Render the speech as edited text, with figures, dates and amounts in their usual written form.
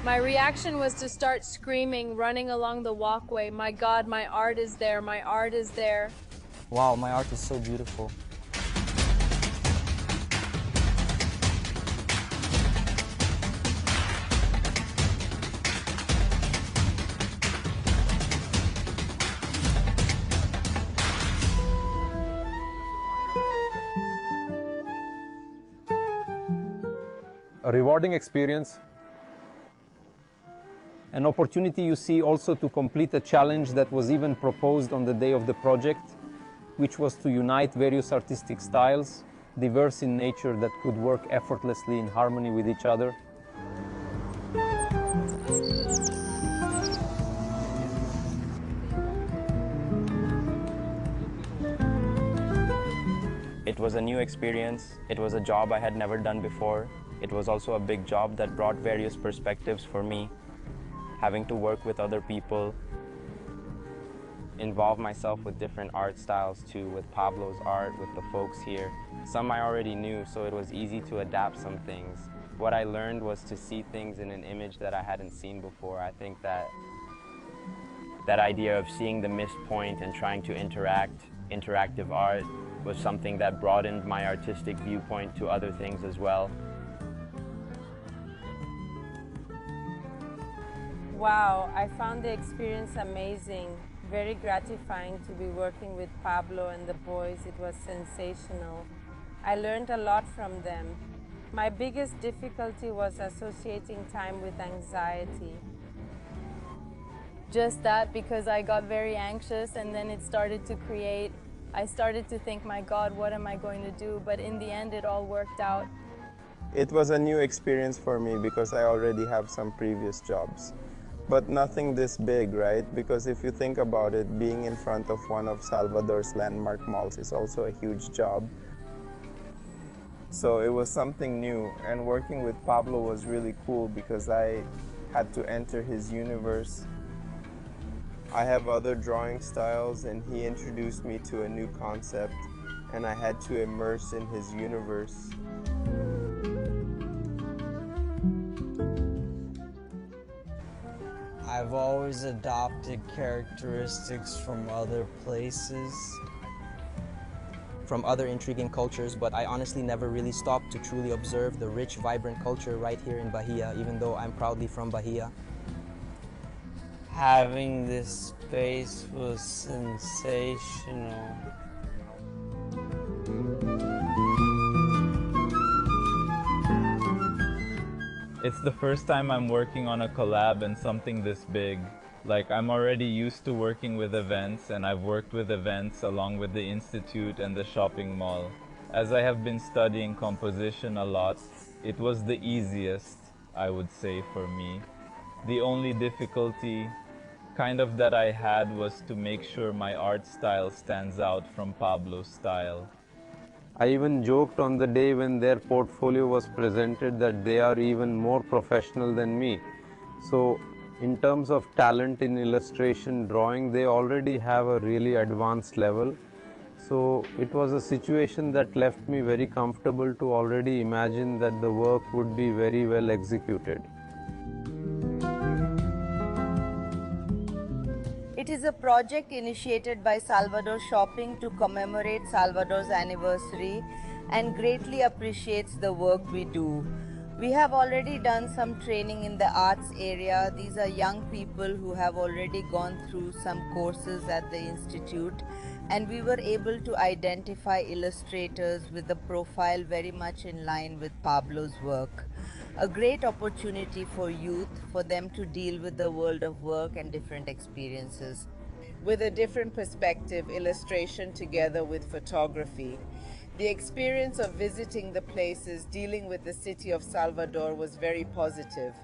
My reaction was to start screaming, running along the walkway, "My God, my art is there, my art is there." Wow, my art is so beautiful. A rewarding experience. An opportunity you see also to complete a challenge that was even proposed on the day of the project, which was to unite various artistic styles, diverse in nature, that could work effortlessly in harmony with each other. It was a new experience. It was a job I had never done before. It was also a big job that brought various perspectives for me. Having to work with other people, involve myself with different art styles too, with Pablo's art, with the folks here. Some I already knew, so it was easy to adapt some things. What I learned was to see things in an image that I hadn't seen before. I think that idea of seeing the missed point and trying to interactive art was something that broadened my artistic viewpoint to other things as well. Wow, I found the experience amazing, very gratifying to be working with Pablo and the boys. It was sensational. I learned a lot from them. My biggest difficulty was associating time with anxiety. Just that, because I got very anxious and then it started to create. I started to think, my God, what am I going to do? But in the end, it all worked out. It was a new experience for me because I already have some previous jobs. But nothing this big, right? Because if you think about it, being in front of one of Salvador's landmark malls is also a huge job. So it was something new, and working with Pablo was really cool because I had to enter his universe. I have other drawing styles, and he introduced me to a new concept, and I had to immerse in his universe. I've always adopted characteristics from other places, from other intriguing cultures, but I honestly never really stopped to truly observe the rich, vibrant culture right here in Bahia, even though I'm proudly from Bahia. Having this space was sensational. It's the first time I'm working on a collab and something this big. Like, I'm already used to working with events, and I've worked with events along with the Institute and the shopping mall. As I have been studying composition a lot, it was the easiest, I would say, for me. The only difficulty that I had was to make sure my art style stands out from Pablo's style. I even joked on the day when their portfolio was presented that they are even more professional than me. So in terms of talent in illustration, drawing, they already have a really advanced level. So it was a situation that left me very comfortable to already imagine that the work would be very well executed. It is a project initiated by Salvador Shopping to commemorate Salvador's anniversary and greatly appreciates the work we do. We have already done some training in the arts area. These are young people who have already gone through some courses at the Institute, and we were able to identify illustrators with a profile very much in line with Pablo's work. A great opportunity for youth, for them to deal with the world of work and different experiences. With a different perspective, illustration together with photography. The experience of visiting the places, dealing with the city of Salvador was very positive.